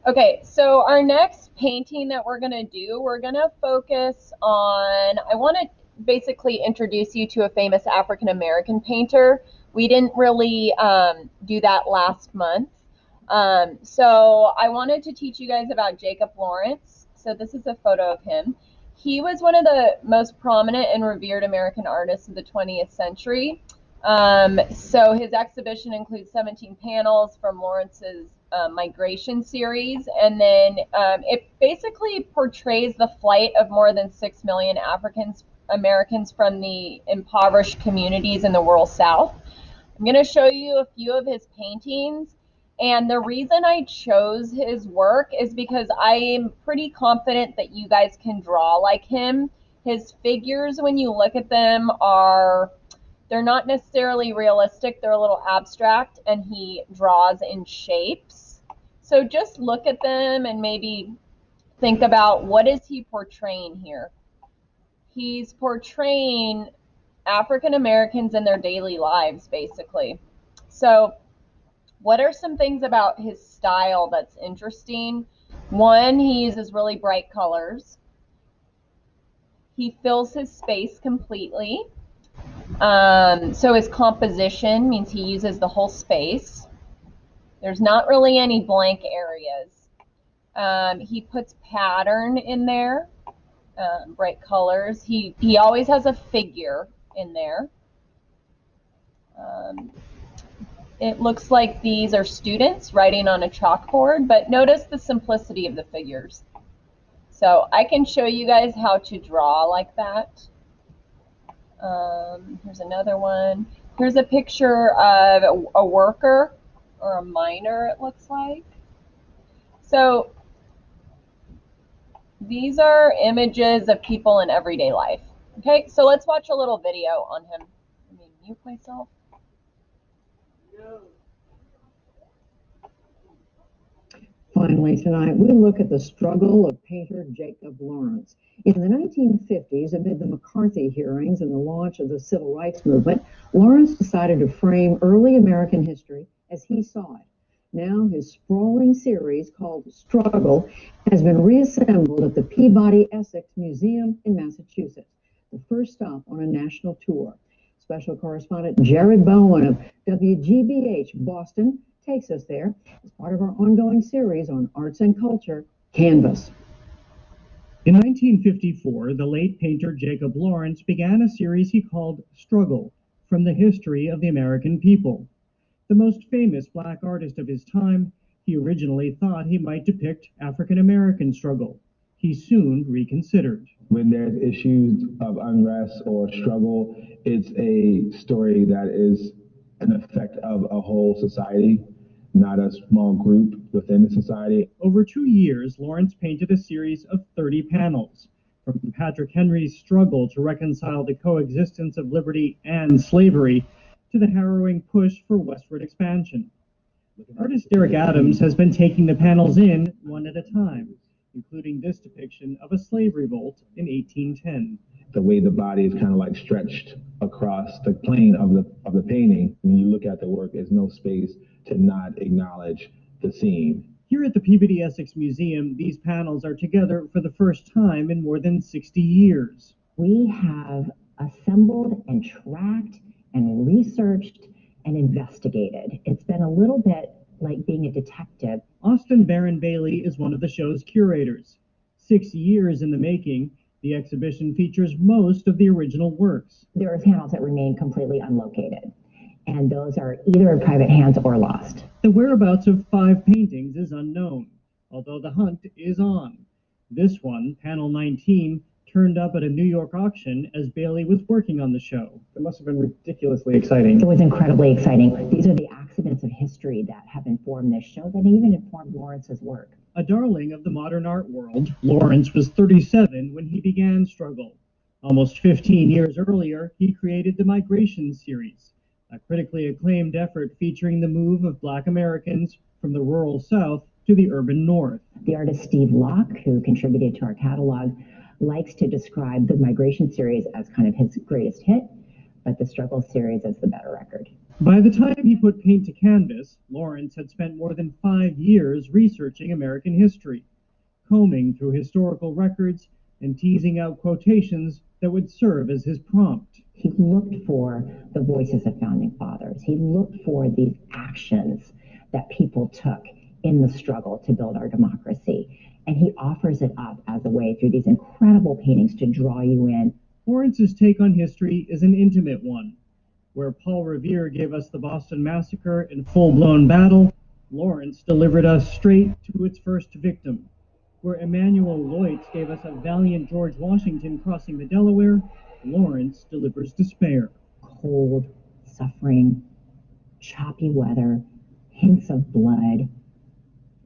Okay, so our next painting that we're going to do, we're going to focus on, I want to basically introduce you to a famous African American painter. We didn't really do that last month. So I wanted to teach you guys about Jacob Lawrence. So this is a photo of him. He was one of the most prominent and revered American artists of the 20th century. So his exhibition includes 17 panels from Lawrence's migration series, and then it basically portrays the flight of more than 6 million Africans Americans from the impoverished communities in the rural South. I'm going to show you a few of his paintings, and the reason I chose his work is because I am pretty confident that you guys can draw like him. His figures, when you look at them, they're not necessarily realistic, they're a little abstract, and he draws in shapes. So just look at them and maybe think about, what is he portraying here? He's portraying African Americans in their daily lives, basically. So what are some things about his style that's interesting? One, he uses really bright colors. He fills his space completely. So his composition means he uses the whole space. There's not really any blank areas. He puts pattern in there, bright colors. He always has a figure in there. It looks like these are students writing on a chalkboard, but notice the simplicity of the figures. So I can show you guys how to draw like that. Here's another one. Here's a picture of a worker or a miner, it looks like. So these are images of people in everyday life. Okay, so let's watch a little video on him. Let me mute myself. Finally, tonight, we look at the struggle of painter Jacob Lawrence. In the 1950s, amid the McCarthy hearings and the launch of the civil rights movement, Lawrence decided to frame early American history as he saw it. Now, his sprawling series called Struggle has been reassembled at the Peabody Essex Museum in Massachusetts, the first stop on a national tour. Special correspondent Jared Bowen of WGBH Boston takes us there as part of our ongoing series on arts and culture, Canvas. In 1954, the late painter Jacob Lawrence began a series he called Struggle, from the history of the American people. The most famous black artist of his time, he originally thought he might depict African American struggle. He soon reconsidered. When there's issues of unrest or struggle, it's a story that is an effect of a whole society, not a small group within the society. Over 2 years, Lawrence painted a series of 30 panels, from Patrick Henry's struggle to reconcile the coexistence of liberty and slavery to the harrowing push for westward expansion. Artist Derek Adams has been taking the panels in one at a time, including this depiction of a slave revolt in 1810. The way the body is kind of like stretched across the plane of the painting, when you look at the work, there's no space to not acknowledge the scene. Here at the Peabody Essex Museum, these panels are together for the first time in more than 60 years. We have assembled and tracked and researched and investigated. It's been a little bit like being a detective. Austin Barron Bailey is one of the show's curators. 6 years in the making, the exhibition features most of the original works. There are panels that remain completely unlocated, and those are either in private hands or lost. The whereabouts of 5 paintings is unknown, although the hunt is on. This one, panel 19, turned up at a New York auction as Bailey was working on the show. It must have been ridiculously exciting. It was incredibly exciting. These are the accidents of history that have informed this show, that even informed Lawrence's work. A darling of the modern art world, Lawrence was 37 when he began Struggle. Almost 15 years earlier, he created the Migration series, a critically acclaimed effort featuring the move of Black Americans from the rural South to the urban North. The artist Steve Locke, who contributed to our catalog, likes to describe the Migration series as kind of his greatest hit, but the struggle series is the better record. By the time he put paint to canvas, Lawrence had spent more than 5 years researching American history, combing through historical records and teasing out quotations that would serve as his prompt. He looked for the voices of founding fathers. He looked for these actions that people took in the struggle to build our democracy. And he offers it up as a way through these incredible paintings to draw you in. Lawrence's take on history is an intimate one. Where Paul Revere gave us the Boston Massacre in full-blown battle, Lawrence delivered us straight to its first victim. Where Emanuel Leutz gave us a valiant George Washington crossing the Delaware, Lawrence delivers despair. Cold, suffering, choppy weather, hints of blood,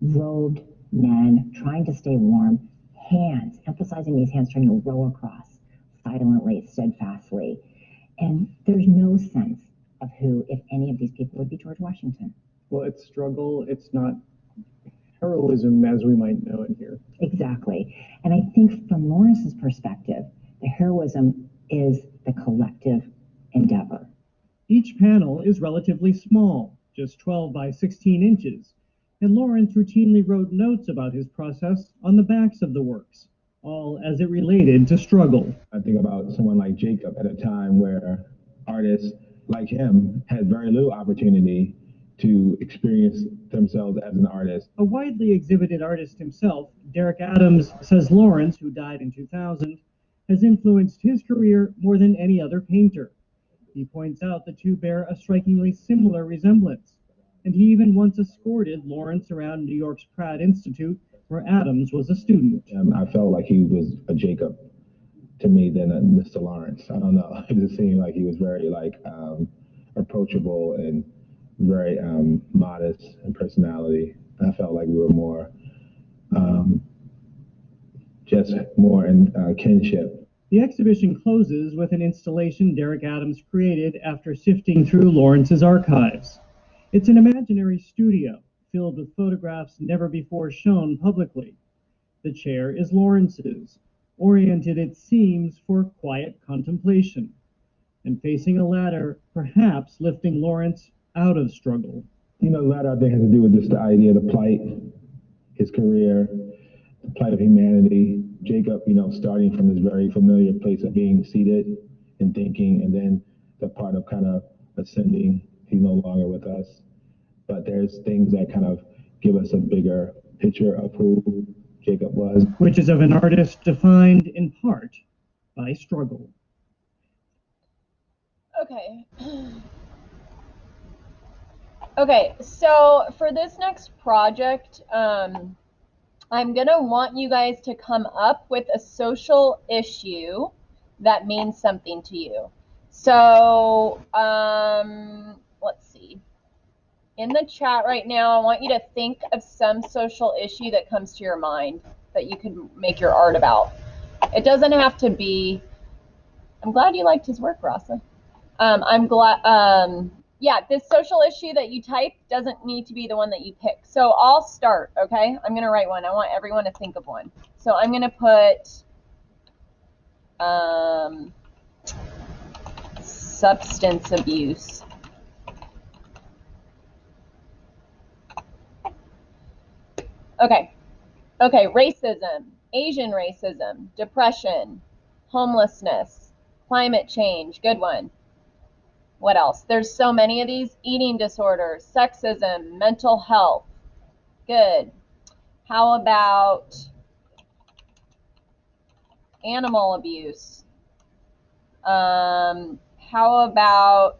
robed men trying to stay warm, hands, emphasizing these hands trying to row across silently, steadfastly. And there's no sense of who, if any of these people, would be George Washington. Well, it's struggle. It's not heroism as we might know it here. Exactly. And I think from Lawrence's perspective, the heroism is the collective endeavor. Each panel is relatively small, just 12 by 16 inches, and Lawrence routinely wrote notes about his process on the backs of the works, all as it related to struggle. I think about someone like Jacob at a time where artists like him had very little opportunity to experience themselves as an artist. A widely exhibited artist himself, Derek Adams says Lawrence, who died in 2000, has influenced his career more than any other painter. He points out the two bear a strikingly similar resemblance, and he even once escorted Lawrence around New York's Pratt Institute, where Adams was a student. I felt like he was a Jacob to me than a Mr. Lawrence. I don't know. It just seemed like he was very approachable and very modest in personality. I felt like we were more just more in kinship. The exhibition closes with an installation Derek Adams created after sifting through Lawrence's archives. It's an imaginary studio filled with photographs never before shown publicly. The chair is Lawrence's, oriented it seems for quiet contemplation, and facing a ladder, perhaps lifting Lawrence out of struggle. You know, the ladder I think has to do with just the idea of the plight, his career, the plight of humanity. Jacob, starting from this very familiar place of being seated and thinking, and then the part of kind of ascending. He's no longer with us. But there's things that kind of give us a bigger picture of who Jacob was. Which is of an artist defined in part by struggle. Okay. Okay, so for this next project, I'm going to want you guys to come up with a social issue that means something to you. So, let's see. In the chat right now, I want you to think of some social issue that comes to your mind that you can make your art about. It doesn't have to be, I'm glad you liked his work, Rasa. I'm glad, yeah, this social issue that you type doesn't need to be the one that you pick. So I'll start, okay? I'm going to write one. I want everyone to think of one. So I'm going to put substance abuse. Okay. Okay, racism, Asian racism, depression, homelessness, climate change, good one. What else? There's so many of these. Eating disorders, sexism, mental health. Good. How about animal abuse? How about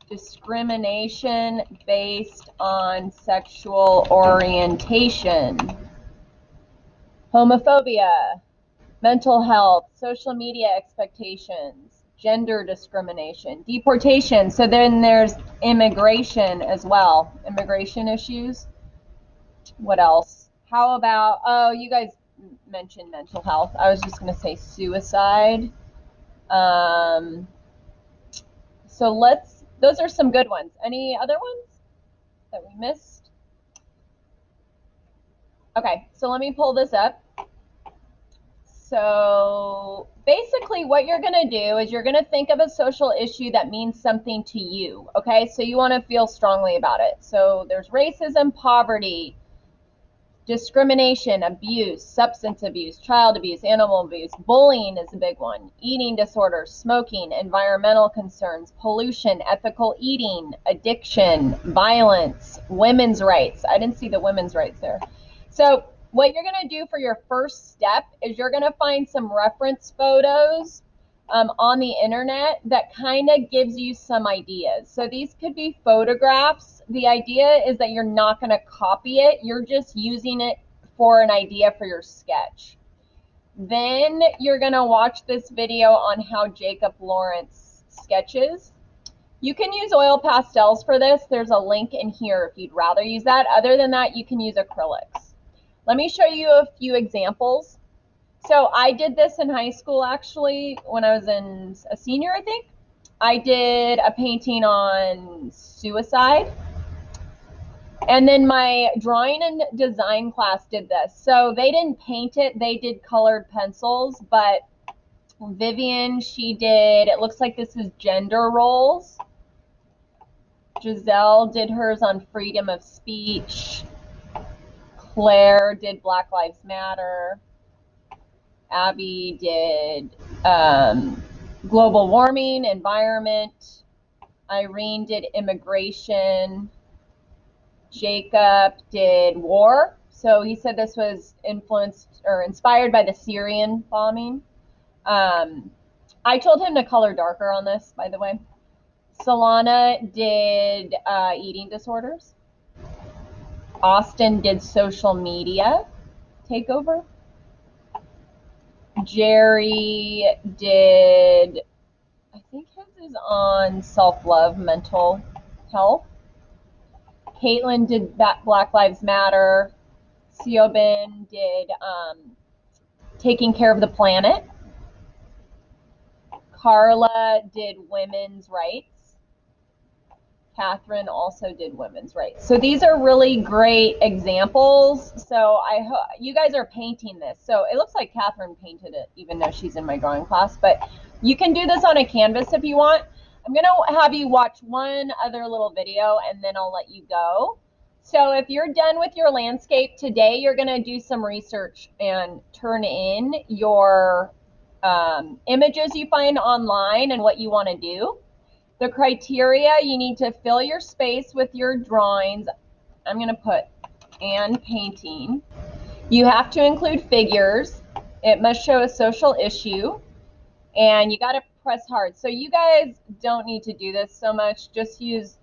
discrimination based on sexual orientation? Homophobia, mental health, social media expectations, gender discrimination, deportation. So then there's immigration as well, immigration issues. What else? How about, oh, you guys mentioned mental health. I was just going to say suicide. So those are some good ones. Any other ones that we missed? Okay, so let me pull this up. So basically what you're going to do is you're going to think of a social issue that means something to you, okay? So you want to feel strongly about it. So there's racism, poverty, discrimination, abuse, substance abuse, child abuse, animal abuse, bullying is a big one, eating disorders, smoking, environmental concerns, pollution, ethical eating, addiction, violence, women's rights. I didn't see the women's rights there. So what you're going to do for your first step is you're going to find some reference photos on the internet that kind of gives you some ideas. So these could be photographs. The idea is that you're not going to copy it. You're just using it for an idea for your sketch. Then you're going to watch this video on how Jacob Lawrence sketches. You can use oil pastels for this. There's a link in here if you'd rather use that. Other than that, you can use acrylics. Let me show you a few examples. So I did this in high school, actually, when I was a senior, I think. I did a painting on suicide. And then my drawing and design class did this. So they didn't paint it, they did colored pencils, but Vivian, she did, it looks like this is gender roles. Giselle did hers on freedom of speech. Claire did Black Lives Matter. Abby did global warming, environment. Irene did immigration. Jacob did war. So he said this was influenced or inspired by the Syrian bombing. I told him to color darker on this, by the way. Solana did eating disorders. Austin did social media takeover. Jerry did, I think his is on self-love, mental health. Caitlin did Black Lives Matter. Siobhan did taking care of the planet. Carla did women's rights. Catherine also did women's rights. So these are really great examples. So I hope you guys are painting this. So it looks like Catherine painted it, even though she's in my drawing class. But you can do this on a canvas if you want. I'm going to have you watch one other little video, and then I'll let you go. So if you're done with your landscape today, you're going to do some research and turn in your images you find online and what you want to do. The criteria, you need to fill your space with your drawings. I'm going to put and painting. You have to include figures. It must show a social issue. And you got to press hard. So you guys don't need to do this so much. Just use,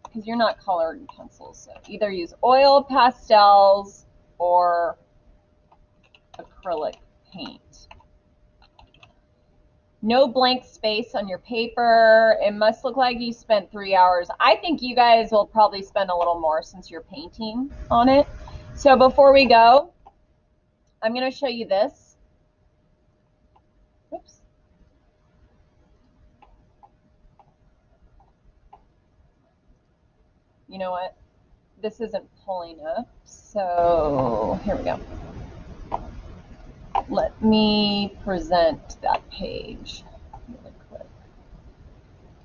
because you're not colored pencils. So either use oil pastels or acrylic paint. No blank space on your paper. It must look like you spent 3 hours. I think you guys will probably spend a little more since you're painting on it. So before we go, I'm going to show you this. Oops. You know what? This isn't pulling up. So here we go. Let me present that page really quick.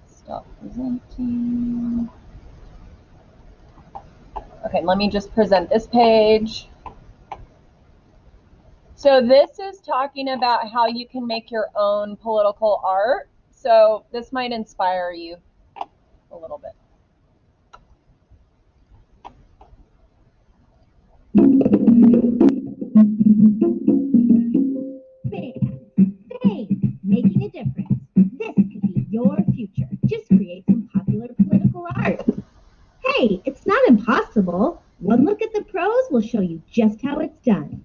Stop presenting. Okay, let me just present this page. So this is talking about how you can make your own political art. So this might inspire you a little bit. Bang! Making a difference. This could be your future. Just create some popular political art. Hey, it's not impossible. One look at the pros will show you just how it's done.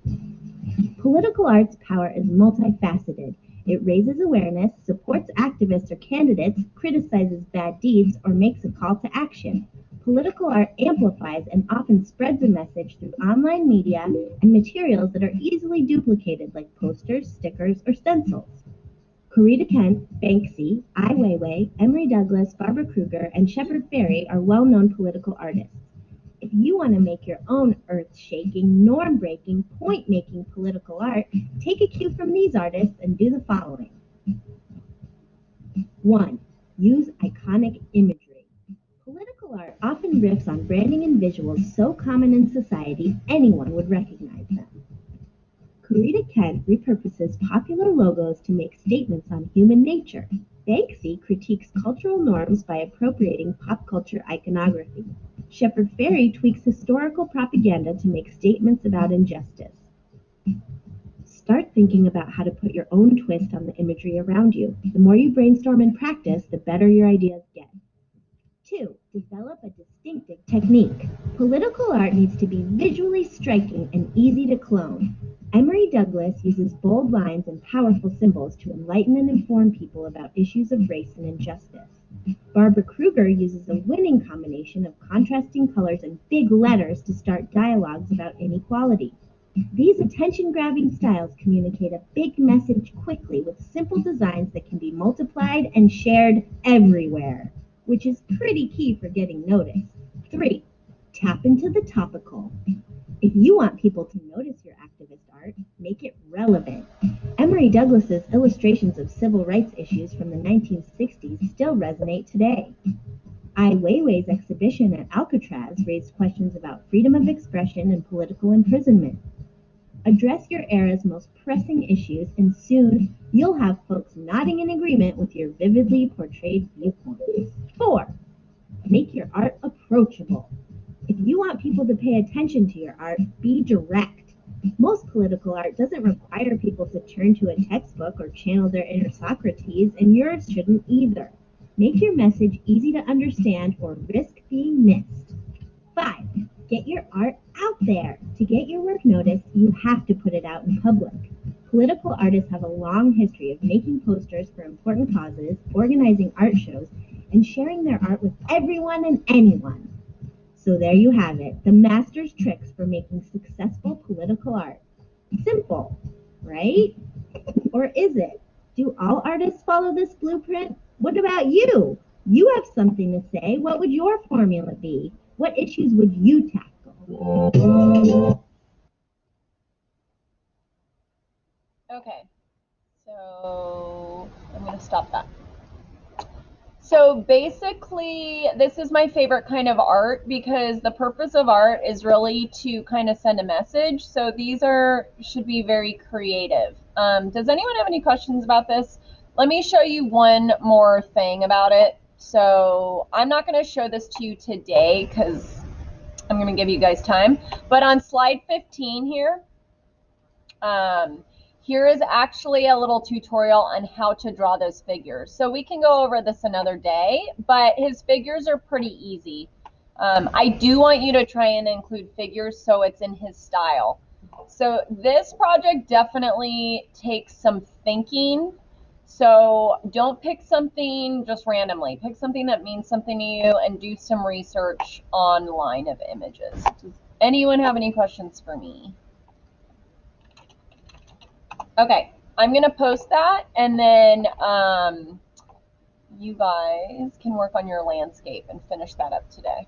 Political art's power is multifaceted. It raises awareness, supports activists or candidates, criticizes bad deeds, or makes a call to action. Political art amplifies and often spreads a message through online media and materials that are easily duplicated, like posters, stickers, or stencils. Corita Kent, Banksy, Ai Weiwei, Emory Douglas, Barbara Kruger, and Shepard Fairey are well-known political artists. If you want to make your own earth-shaking, norm-breaking, point-making political art, take a cue from these artists and do the following. 1. Use iconic imagery. Political art often riffs on branding and visuals so common in society anyone would recognize them. Corita Kent repurposes popular logos to make statements on human nature. Banksy critiques cultural norms by appropriating pop culture iconography. Shepard Fairey tweaks historical propaganda to make statements about injustice. Start thinking about how to put your own twist on the imagery around you. The more you brainstorm and practice, the better your ideas get. 2. Develop a distinctive technique. Political art needs to be visually striking and easy to clone. Emory Douglas uses bold lines and powerful symbols to enlighten and inform people about issues of race and injustice. Barbara Kruger uses a winning combination of contrasting colors and big letters to start dialogues about inequality. These attention-grabbing styles communicate a big message quickly with simple designs that can be multiplied and shared everywhere, which is pretty key for getting noticed. 3. Tap into the topical. If you want people to notice your activist art, make it relevant. Emory Douglas's illustrations of civil rights issues from the 1960s still resonate today. Ai Weiwei's exhibition at Alcatraz raised questions about freedom of expression and political imprisonment. Address your era's most pressing issues, and soon you'll have folks nodding in agreement with your vividly portrayed viewpoints. 4. Make your art approachable. If you want people to pay attention to your art, be direct. Most political art doesn't require people to turn to a textbook or channel their inner Socrates, and yours shouldn't either. Make your message easy to understand or risk being missed. 5. Get your art out there. To get your work noticed, you have to put it out in public. Political artists have a long history of making posters for important causes, organizing art shows, and sharing their art with everyone and anyone. So there you have it, the master's tricks for making successful political art. Simple, right? Or is it? Do all artists follow this blueprint? What about you? You have something to say. What would your formula be? What issues would you tackle? Okay, so I'm going to stop that. So basically, this is my favorite kind of art because the purpose of art is really to kind of send a message. So these should be very creative. Does anyone have any questions about this? Let me show you one more thing about it. So I'm not going to show this to you today because I'm going to give you guys time. But on slide 15 here, here is actually a little tutorial on how to draw those figures. So we can go over this another day, but his figures are pretty easy. I do want you to try and include figures so it's in his style. So this project definitely takes some thinking. So don't pick something just randomly. Pick something that means something to you and do some research online of images. Does anyone have any questions for me? Okay, I'm going to post that, and then you guys can work on your landscape and finish that up today.